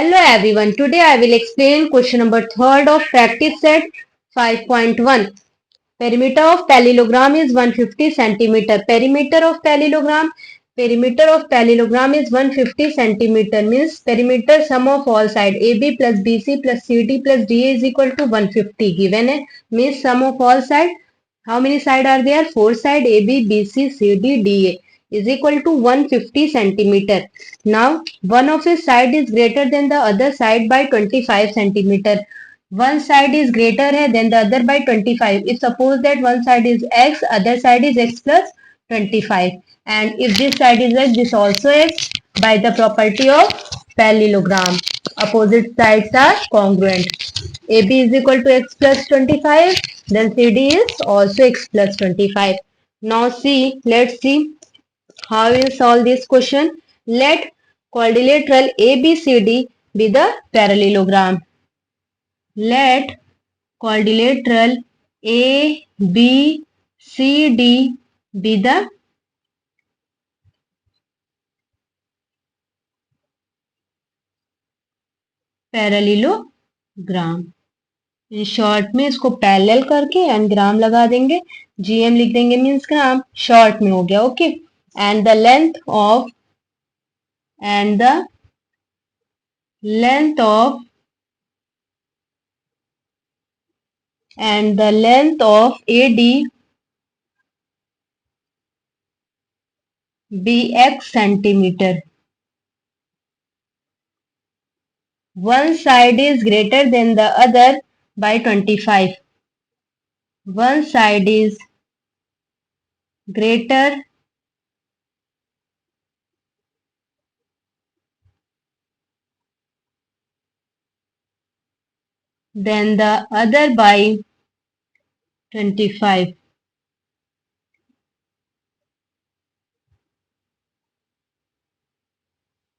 Hello everyone. Today I will explain question number 3rd of practice set 5.1. Perimeter of parallelogram is 150 centimeter. Perimeter of parallelogram is 150 centimeter. Means perimeter sum of all side AB plus BC plus CD plus DA is equal to 150. Given है means sum of all side. How many side are there? 4 side AB, BC, CD, DA is equal to 150 centimeter. Now one of his side is greater than the other side by 25 centimeter. One side is greater है than the other by 25. If suppose that one side is x, other side is x plus 25, and if this side is x, this also x. By the property of parallelogram, opposite sides are congruent. AB is equal to x plus 25, then CD is also x plus 25. Now let's see how we will solve this question. Let quadrilateral ABCD be the parallelogram. Let quadrilateral ABCD be the parallelogram. In short में इसको parallel करके and ग्राम लगा देंगे. GM लिख देंगे means ग्राम. Short में हो गया. Okay. And the length of AD be x centimeter. One side is greater than the other by 25. One side is greater than the other by 25.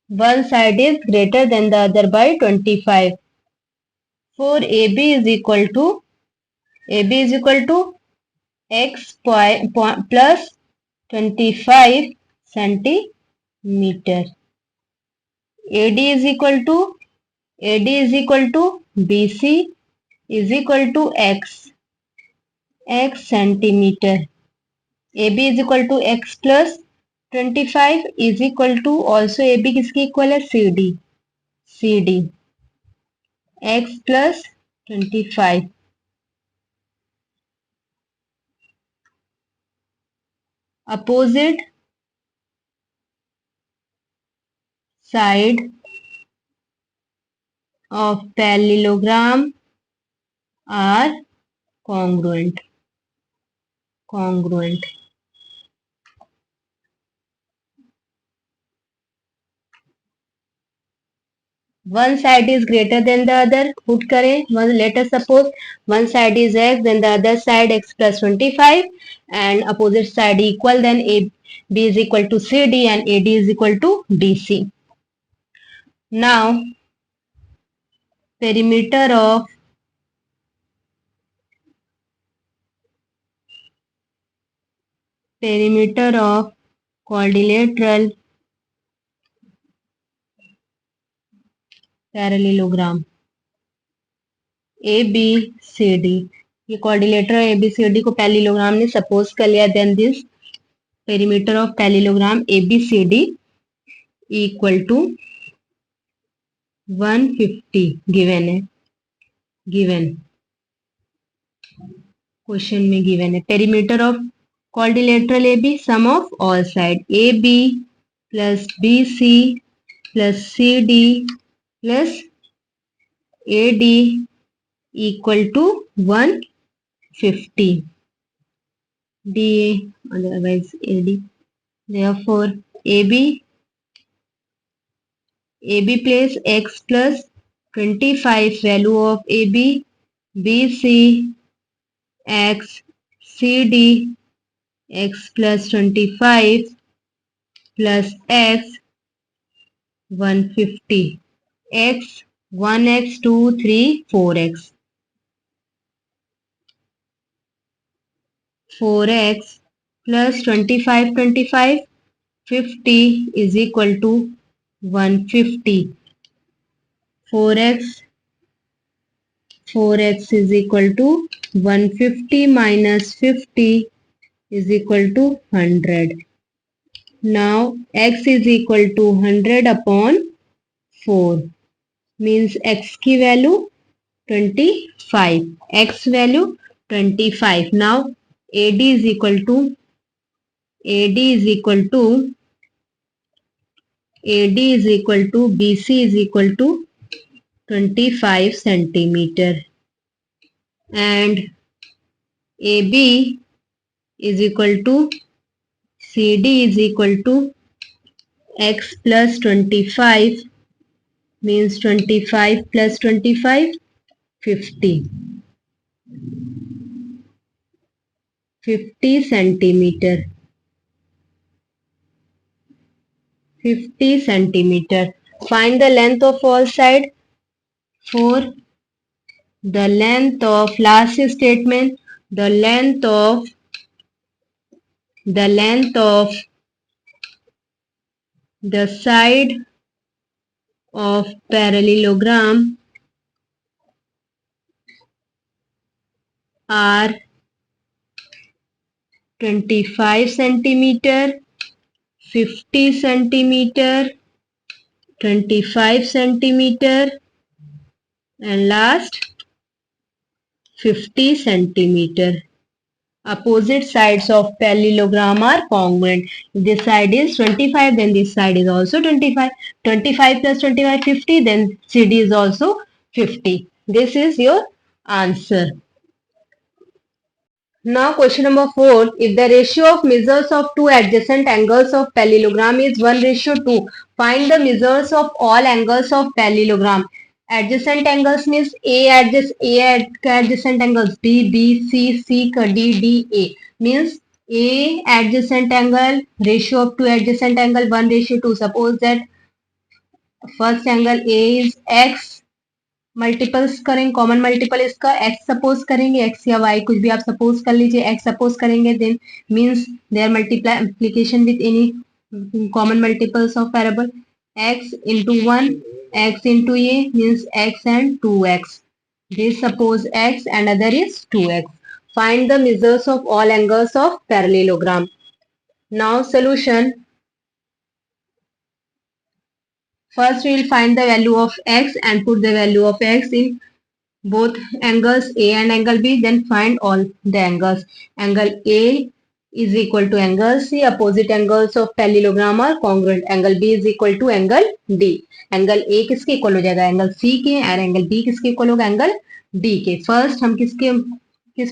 One side is greater than the other by 25. For AB is equal to x plus 25 centimeter. AD is equal to BC is equal to x centimeter. AB is equal to x plus 25 is equal to also AB किसके equal है? CD x plus 25. Opposite side of parallelogram are congruent. One side is greater than the other. Put करें. Let us suppose one side is x, then the other side x plus 25, and opposite side equal. Then AB is equal to CD and AD is equal to BC. Now perimeter of quadrilateral parallelogram ABCD. ये quadrilateral ABCD को parallelogram ने suppose कर लिया. Then this perimeter of parallelogram ABCD equal to 150 given है. Question में given है. Perimeter of quadrilateral AB sum of all side AB plus BC plus CD plus AD equal to 150. DA otherwise AD. Therefore AB place x plus 25 value of AB, BC x, CD x plus 25 plus x 150, x 1x 2 3 4x 4x plus 25 50 is equal to 150. 4x is equal to 150 minus 50 is equal to 100. Now x is equal to 100 upon 4 means x की value 25. X value 25. Now AD is equal to AD is equal to AD is equal to BC is equal to 25 centimeter and AB is equal to CD is equal to x plus 25 means 25 plus 25 50 centimeter 50 centimeter. Find the length of all side. For the length of last statement, the length of the side of parallelogram are 25 centimeter, 50 centimeter, 25 centimeter and last 50 centimeter. Opposite sides of parallelogram are congruent. If this side is 25, then this side is also 25. 25 plus 25, 50, then CD is also 50. This is your answer. Now question number 4. If the ratio of measures of two adjacent angles of parallelogram is 1:2, find the measures of all angles of parallelogram. Adjacent angles means adjacent angles B, B, C, C, D, D, A. Means A adjacent angle, ratio of two adjacent angle 1:2. Suppose that first angle A is X, multiples करेंगे, common multiple इसका x suppose करेंगे, x या y कुछ भी आप suppose कर लीजिए, x suppose करेंगे then means there multiplication with any common multiples of parabola x into 1 x into a means x and 2x. This suppose x and other is 2x. Find the measures of all angles of parallelogram. Now solution. First we will find the value of x and put the value of x in both angles A and angle B, then find all the angles. Angle A is equal to angle C. Opposite angles of parallelogram are congruent. Angle B is equal to angle D. Angle A किसके equal हो जाएगा? Angle C के, और angle B किसके equal होगा? Angle D के. First हम किस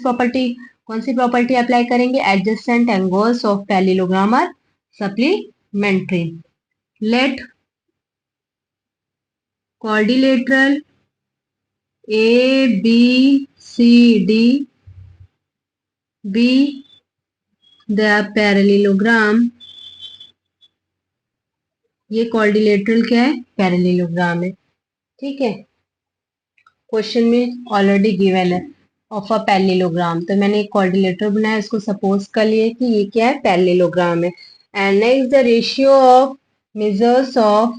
प्रॉपर्टी, कौन सी प्रॉपर्टी अप्लाई करेंगे? Adjacent angles of parallelogram are supplementary. Let quadrilateral A, B, C, D be the parallelogram. ये क्वाड्रिलेटरल क्या है? पैरेललोग्राम है. ठीक है, क्वेश्चन में ऑलरेडी गिवन है ऑफ अ पैरेललोग्राम, तो मैंने एक क्वाड्रिलेटरल बनाया, इसको सपोज कर लिए कि ये क्या है? पैरेललोग्राम है. And next the ratio of measures of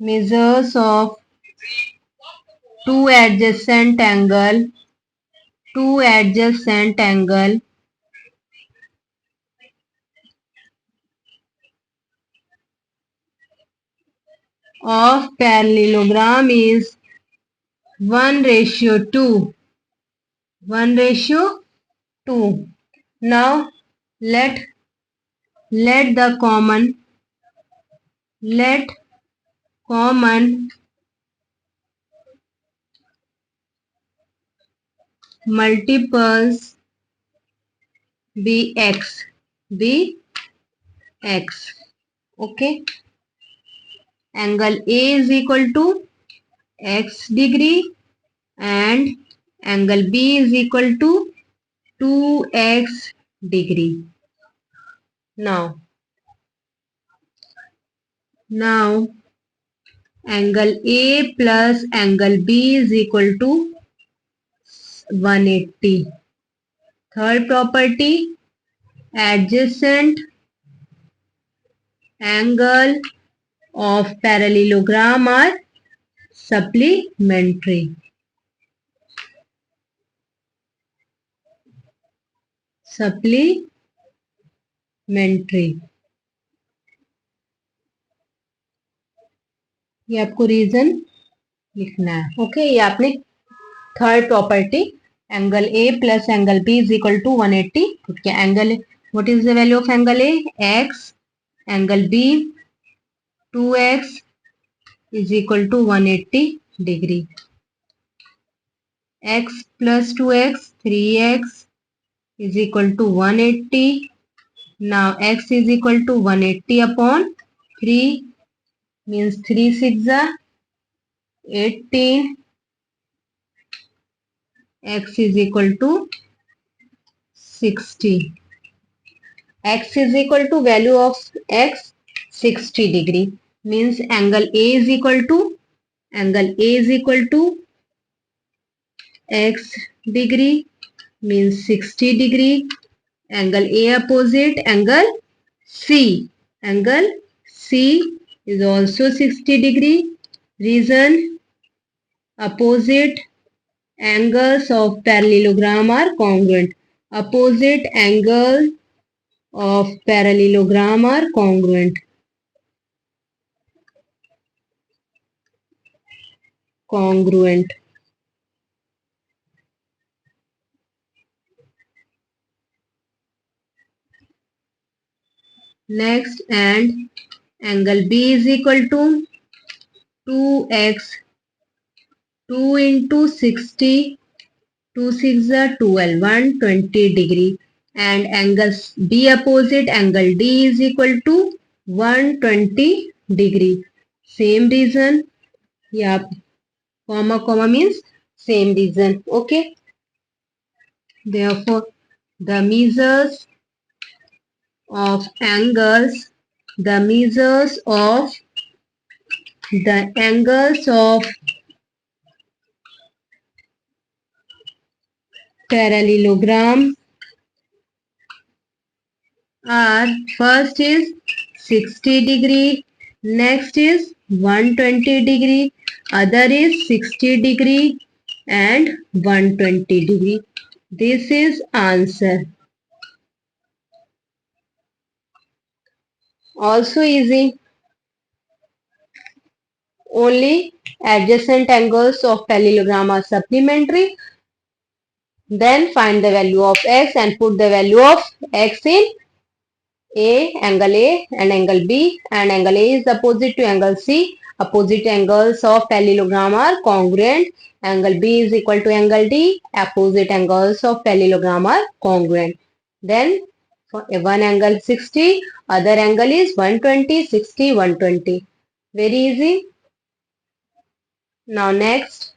measures of two adjacent angle of parallelogram is 1:2. 1:2. Now let the common multiples be x. Okay. Angle A is equal to x degree and angle B is equal to 2x degree. Now angle A plus angle B is equal to 180. Third property, adjacent angle of parallelogram are supplementary. ये आपको reason लिखना है. Okay, ये आपने third property, angle A plus angle B is equal to 180. ठीक है, angle, what is the value of angle A? X. Angle B 2x is equal to 180 degree. x plus 2x 3x is equal to 180. Now x is equal to 180 upon 3 means 3 6 are 18. X is equal to 60. X is equal to value of x 60 degree means angle A is equal to x degree means 60 degree. Angle A opposite angle C. Angle C is also 60 degree. Reason, opposite angles of parallelogram are congruent. Opposite angles of parallelogram are congruent. Next, and angle B is equal to 2x, 2 into 60, 2 6 are 12, 120 degree, and angle B opposite angle D is equal to 120 degree. Same reason. Yeah, comma means same reason. Okay. Therefore, the measures of angles, the angles of parallelogram are, first is 60 degree, next is 120 degree, other is 60 degree and 120 degree. This is answer. Also easy. Only adjacent angles of parallelogram are supplementary. Then find the value of x and put the value of x in angle A and angle B, and angle A is opposite to angle C. Opposite angles of parallelogram are congruent. Angle B is equal to angle D. Opposite angles of parallelogram are congruent. Then one angle 60, other angle is 120, 60, 120. Very easy. Now next.